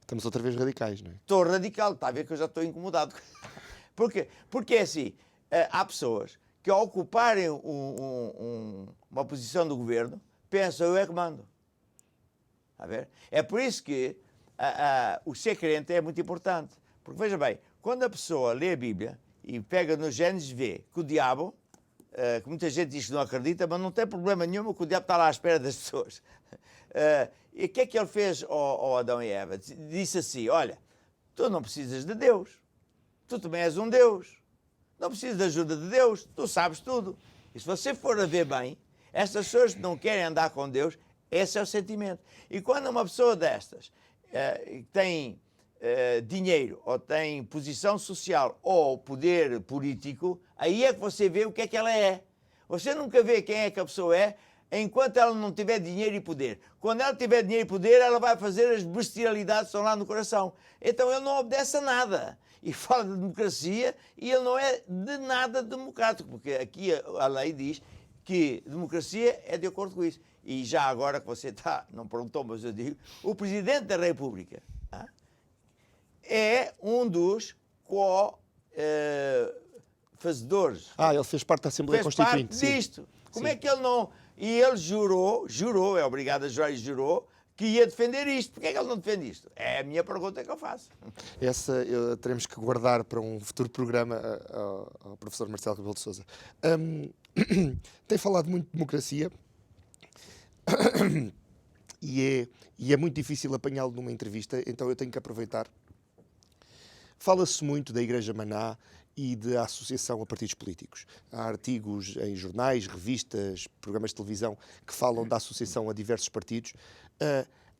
Estamos outra vez radicais, não é? Estou radical, está a ver que eu já estou incomodado. Porquê? Porque é assim, há pessoas que ao ocuparem uma posição do governo, pensam, eu é que mando. Está a ver? É por isso que o ser crente é muito importante. Porque veja bem, quando a pessoa lê a Bíblia e pega no Gênesis, vê que o diabo, que muita gente diz que não acredita, mas não tem problema nenhum, que o diabo está lá à espera das pessoas. E o que é que ele fez ao Adão e Eva? Disse assim, olha, tu não precisas de Deus, tu também és um Deus, não precisas da ajuda de Deus, tu sabes tudo. E se você for a ver bem, estas pessoas que não querem andar com Deus, esse é o sentimento. E quando uma pessoa destas tem dinheiro, ou tem posição social, ou poder político, aí é que você vê o que é que ela é. Você nunca vê quem é que a pessoa é, enquanto ela não tiver dinheiro e poder. Quando ela tiver dinheiro e poder, ela vai fazer as bestialidades que estão lá no coração. Então ele não obedece a nada. E fala de democracia e ele não é de nada democrático, porque aqui a lei diz que democracia é de acordo com isso. E já agora que você não perguntou, mas eu digo, o Presidente da República é um dos fazedores. Ele fez parte da Assembleia Constituinte. Fez parte disto. Como é que ele não... E ele jurou, é obrigado a jurar e jurou, que ia defender isto. Porquê é que ele não defende isto? É a minha pergunta que eu faço. Essa teremos que guardar para um futuro programa ao professor Marcelo Rebelo de Sousa. Tem falado muito de democracia e é muito difícil apanhá-lo numa entrevista, então eu tenho que aproveitar. Fala-se muito da Igreja Maná e da associação a partidos políticos. Há artigos em jornais, revistas, programas de televisão que falam da associação a diversos partidos.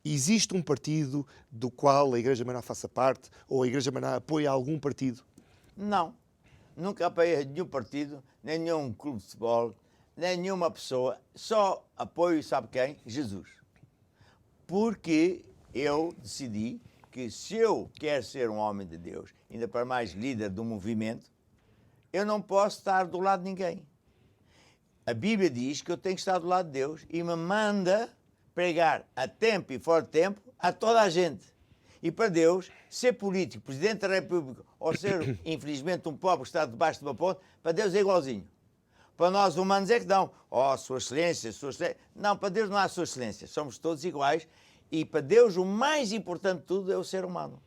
Existe um partido do qual a Igreja Maná faça parte, ou a Igreja Maná apoia algum partido? Não. Nunca apoiei nenhum partido, nem nenhum clube de futebol, nem nenhuma pessoa. Só apoio, sabe quem? Jesus. Porque eu decidi que se eu quero ser um homem de Deus, ainda para mais líder do movimento, eu não posso estar do lado de ninguém. A Bíblia diz que eu tenho que estar do lado de Deus e me manda pregar a tempo e fora de tempo a toda a gente. E para Deus, ser político, Presidente da República, ou ser, infelizmente, um pobre que está debaixo de uma ponte, para Deus é igualzinho. Para nós humanos é que dão, Sua Excelência, Sua Excelência. Não, para Deus não há Sua Excelência, somos todos iguais. E para Deus o mais importante de tudo é o ser humano.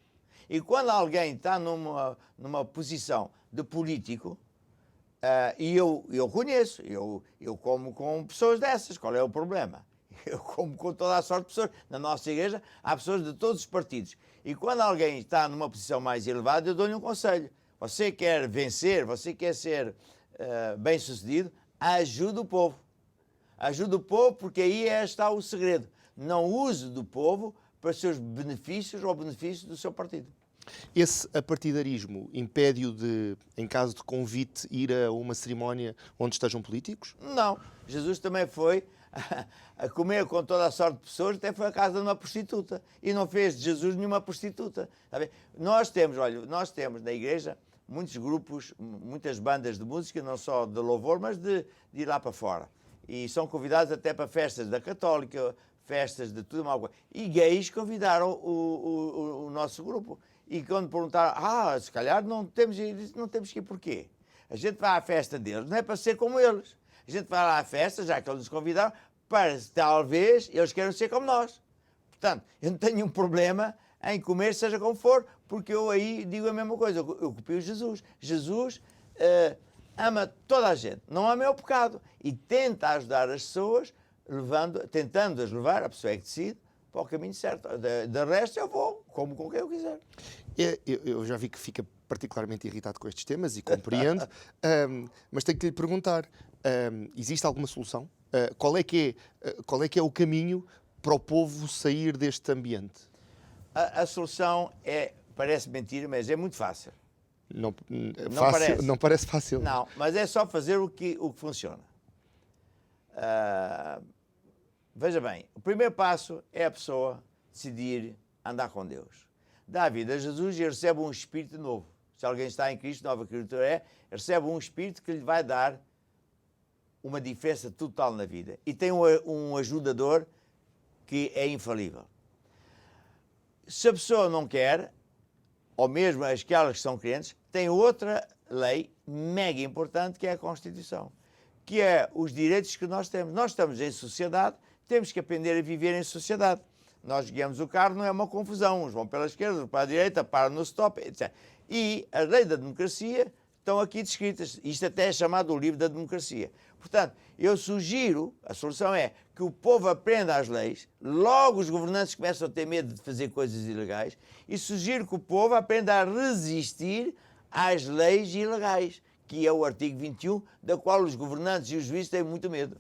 E quando alguém está numa posição de político, e eu conheço, eu como com pessoas dessas, qual é o problema? Eu como com toda a sorte de pessoas. Na nossa igreja há pessoas de todos os partidos. E quando alguém está numa posição mais elevada, eu dou-lhe um conselho. Você quer vencer, você quer ser bem-sucedido, ajude o povo. Ajude o povo porque aí está o segredo. Não use do povo para os seus benefícios ou benefícios do seu partido. Esse apartidarismo impede-o de, em caso de convite, ir a uma cerimónia onde estejam políticos? Não. Jesus também foi a comer com toda a sorte de pessoas, até foi à casa de uma prostituta. E não fez de Jesus nenhuma prostituta. Nós temos na igreja muitos grupos, muitas bandas de música, não só de louvor, mas de ir lá para fora. E são convidados até para festas da Católica, festas de tudo mal. E gays convidaram o nosso grupo. E quando perguntaram, se calhar não temos que ir, porquê? A gente vai à festa deles, não é para ser como eles. A gente vai lá à festa, já que eles nos convidaram, para talvez eles queiram ser como nós. Portanto, eu não tenho nenhum problema em comer, seja como for, porque eu aí digo a mesma coisa, eu copio Jesus. Jesus ama toda a gente, não ama é o pecado, e tenta ajudar as pessoas, tentando-as levar, a pessoa é que decide, para o caminho certo. De resto eu vou, como com quem eu quiser. Eu já vi que fica particularmente irritado com estes temas e compreendo, mas tenho que lhe perguntar, existe alguma solução? Qual é que é o caminho para o povo sair deste ambiente? A solução parece mentira, mas é muito fácil. Não Não parece fácil. Não, mas é só fazer o que funciona. Veja bem, o primeiro passo é a pessoa decidir andar com Deus. Dá a vida a Jesus e recebe um espírito novo. Se alguém está em Cristo, nova criatura recebe um espírito que lhe vai dar uma diferença total na vida. E tem um ajudador que é infalível. Se a pessoa não quer, ou mesmo aquelas que são crentes, tem outra lei mega importante que é a Constituição, que é os direitos que nós temos. Nós estamos em sociedade, temos que aprender a viver em sociedade. Nós guiamos o carro, não é uma confusão. Uns vão pela esquerda, outros para a direita, param no stop, etc. E as leis da democracia estão aqui descritas. Isto até é chamado o livro da democracia. Portanto, eu sugiro, a solução é que o povo aprenda as leis, logo os governantes começam a ter medo de fazer coisas ilegais, e sugiro que o povo aprenda a resistir às leis ilegais, que é o artigo 21, da qual os governantes e os juízes têm muito medo.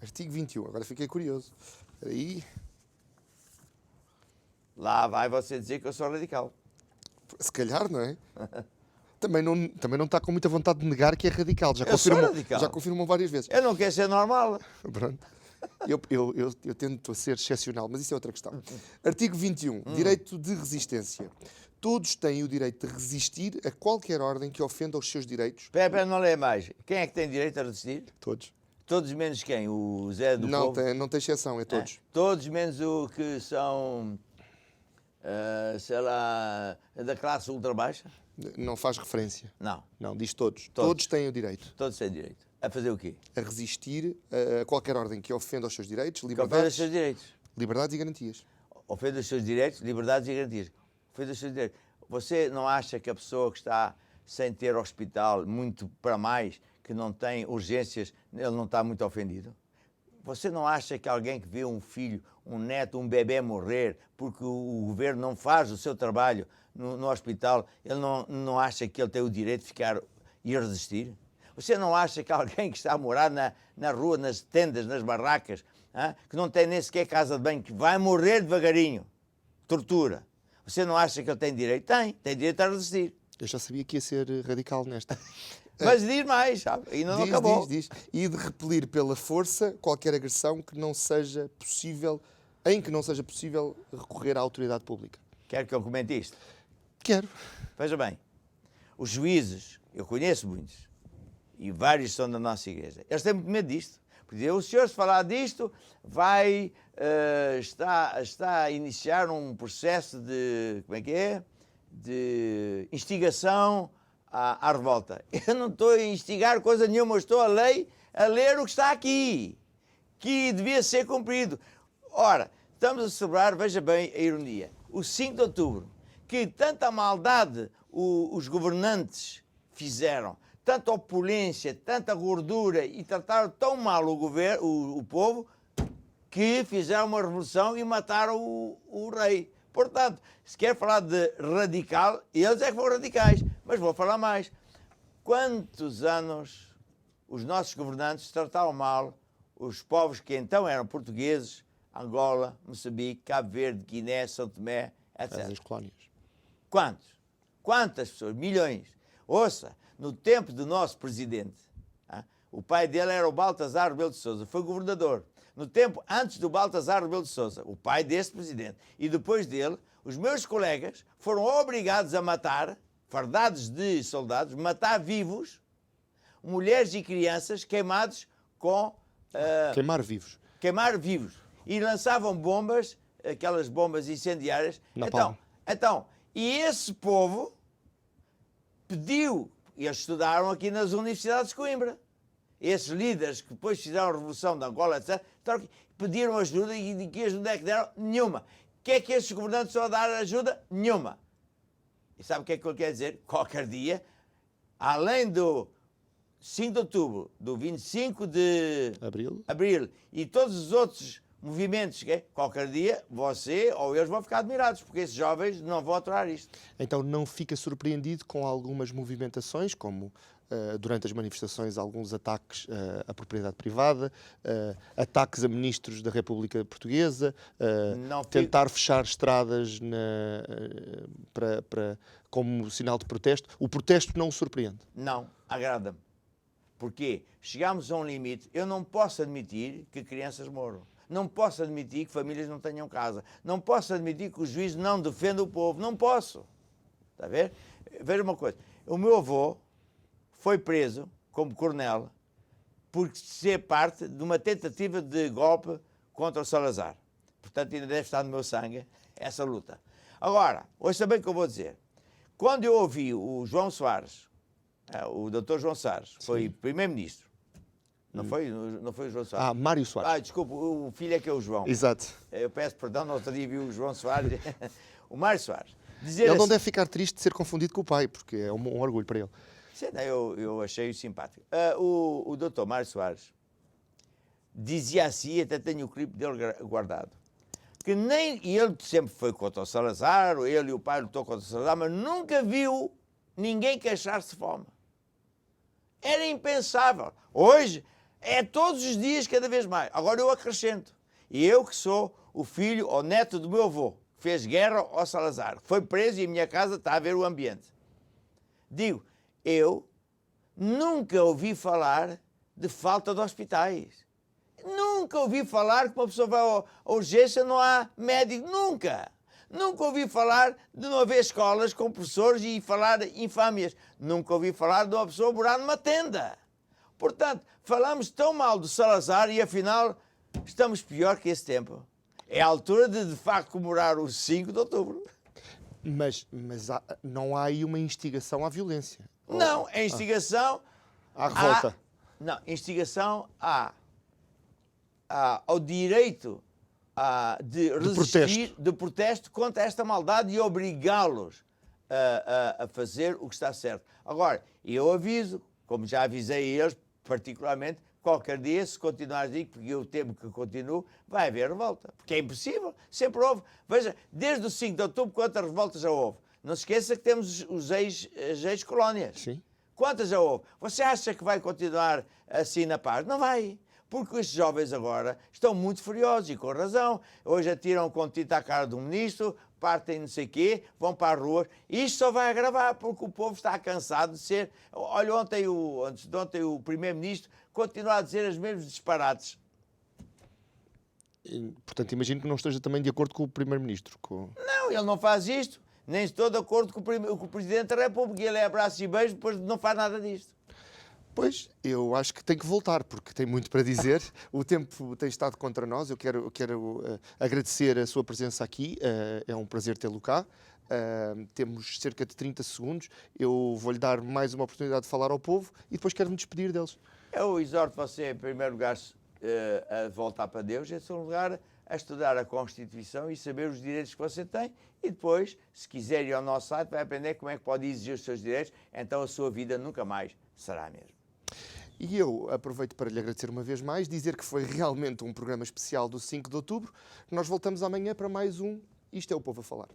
Artigo 21, agora fiquei curioso. Espera aí. Lá vai você dizer que eu sou radical. Se calhar, não é? Também não está com muita vontade de negar que é radical. Eu sou radical. Já confirmou várias vezes. Eu não quero ser normal. Pronto. Eu tento ser excepcional, mas isso é outra questão. Artigo 21. Direito de resistência. Todos têm o direito de resistir a qualquer ordem que ofenda os seus direitos. Espera, não lê mais. Quem é que tem direito a resistir? Todos. Todos menos quem? O Zé do Não Povo? não tem exceção, é todos. Todos menos o que são, sei lá, da classe ultra baixa? Não faz referência. Não. Não, diz todos. Todos têm o direito Todos têm direito. A fazer o quê? a resistir a qualquer ordem que ofenda os seus direitos, Que ofenda os seus direitos. liberdades e garantias. Ofenda os seus direitos, liberdades e garantias. Ofenda os seus direitos. Você não acha que a pessoa que está sem ter hospital, muito para mais, que não tem urgências, ele não está muito ofendido? Você não acha que alguém que vê um filho, um neto, um bebê morrer porque o governo não faz o seu trabalho no hospital, ele não acha que ele tem o direito de ficar e resistir? Você não acha que alguém que está a morar na rua, nas tendas, nas barracas, que não tem nem sequer casa de banho, que vai morrer devagarinho, tortura, você não acha que ele tem direito? Tem direito a resistir. Eu já sabia que ia ser radical nesta. Mas diz mais, sabe? Ainda não acabou. Diz. E de repelir pela força qualquer agressão em que não seja possível recorrer à autoridade pública. Quer que eu comente isto? Quero. Veja bem, os juízes, eu conheço muitos, e vários são da nossa igreja, eles têm muito medo disto. Porque o senhor, se falar disto, está a iniciar um processo de, de instigação à revolta. Eu não estou a instigar coisa nenhuma, eu estou a ler o que está aqui, que devia ser cumprido. Ora, estamos a celebrar, veja bem a ironia, o 5 de outubro, que tanta maldade os governantes fizeram, tanta opulência, tanta gordura e trataram tão mal o povo, que fizeram uma revolução e mataram o rei. Portanto, se quer falar de radical, eles é que foram radicais. Mas vou falar mais. Quantos anos os nossos governantes trataram mal os povos que então eram portugueses, Angola, Moçambique, Cabo Verde, Guiné, São Tomé, etc. As colónias. Quantos? Quantas pessoas? Milhões. Ouça, no tempo do nosso presidente, o pai dele era o Baltazar Rebelo de Sousa, foi governador. No tempo antes do Baltazar Rebelo de Sousa, o pai desse presidente, e depois dele, os meus colegas foram obrigados a matar, fardados de soldados, matar vivos, mulheres e crianças queimados com... Queimar vivos. Queimar vivos. E lançavam bombas, aquelas bombas incendiárias. Napalm. Então, e esse povo pediu, e eles estudaram aqui nas universidades de Coimbra, esses líderes que depois fizeram a Revolução de Angola, etc., pediram ajuda e de que ajuda é que deram? Nenhuma. O que é que esses governantes estão a dar ajuda? Nenhuma. E sabe o que é que ele quer dizer? Qualquer dia, além do 5 de outubro, do 25 de abril e todos os outros movimentos, qualquer dia você ou eles vão ficar admirados, porque esses jovens não vão aturar isto. Então não fica surpreendido com algumas movimentações, como durante as manifestações alguns ataques à propriedade privada, ataques a ministros da República Portuguesa, tentar fechar estradas como sinal de protesto. O protesto não o surpreende? Não, agrada-me. Porque chegámos a um limite. Eu não posso admitir que crianças morram. Não posso admitir que famílias não tenham casa. Não posso admitir que o juiz não defenda o povo. Não posso. Está a ver? Veja uma coisa. O meu avô foi preso como coronel por ser parte de uma tentativa de golpe contra o Salazar. Portanto, ainda deve estar no meu sangue essa luta. Agora, ouça bem o que eu vou dizer. Quando eu ouvi o João Soares, o Dr. João Soares, foi primeiro-ministro. Não foi o João Soares? Mário Soares. Desculpa, o filho é que é o João. Exato. Eu peço perdão, no outro dia vi o João Soares, o Mário Soares. Ele não deve ficar triste de ser confundido com o pai, porque é um orgulho para ele. Eu achei-o simpático. O Dr. Mário Soares dizia assim, até tenho o clipe dele guardado, que e ele sempre foi contra o Salazar, ele e o pai lutou contra o Salazar, mas nunca viu ninguém queixar-se de fome. Era impensável. Hoje é todos os dias, cada vez mais. Agora eu acrescento. E eu que sou o filho ou neto do meu avô, que fez guerra ao Salazar, foi preso e a minha casa está a ver o ambiente. Digo, eu nunca ouvi falar de falta de hospitais. Nunca ouvi falar que uma pessoa vai à urgência não há médico. Nunca. Nunca ouvi falar de não haver escolas com professores e falar infâmias. Nunca ouvi falar de uma pessoa morar numa tenda. Portanto, falamos tão mal do Salazar e afinal estamos pior que esse tempo. É a altura de facto comemorar o 5 de outubro. Mas não há aí uma instigação à violência? Não, a instigação... À revolta? Não, instigação ao direito de resistir, de protesto contra esta maldade e obrigá-los a fazer o que está certo. Agora, eu aviso, como já avisei a eles, particularmente, qualquer dia, se continuar assim, porque eu temo que continue, vai haver revolta. Porque é impossível, sempre houve. Veja, desde o 5 de outubro, quantas revoltas já houve? Não se esqueça que temos as ex-colónias. Sim. Quantas já houve? Você acha que vai continuar assim na paz? Não vai. Porque estes jovens agora estão muito furiosos e com razão. Hoje atiram com tinta à cara do ministro, partem não sei o quê, vão para as ruas. Isto só vai agravar porque o povo está cansado de ser... Olha, antes de ontem o primeiro-ministro continua a dizer os mesmos disparates. Portanto, imagino que não esteja também de acordo com o primeiro-ministro. Não, ele não faz isto. Nem estou de acordo com o Presidente da República. Ele é abraço e beijo, depois não faz nada disto. Pois, eu acho que tem que voltar, porque tem muito para dizer. O tempo tem estado contra nós. Eu quero agradecer a sua presença aqui. É um prazer tê-lo cá. Temos cerca de 30 segundos. Eu vou-lhe dar mais uma oportunidade de falar ao povo e depois quero-me despedir deles. Eu exorto você, em primeiro lugar, a voltar para Deus. Em segundo lugar, a estudar a Constituição e saber os direitos que você tem. E depois, se quiser ir ao nosso site, vai aprender como é que pode exigir os seus direitos. Então a sua vida nunca mais será a mesma. E eu aproveito para lhe agradecer uma vez mais, dizer que foi realmente um programa especial do 5 de outubro. Nós voltamos amanhã para mais um Isto é o Povo a Falar.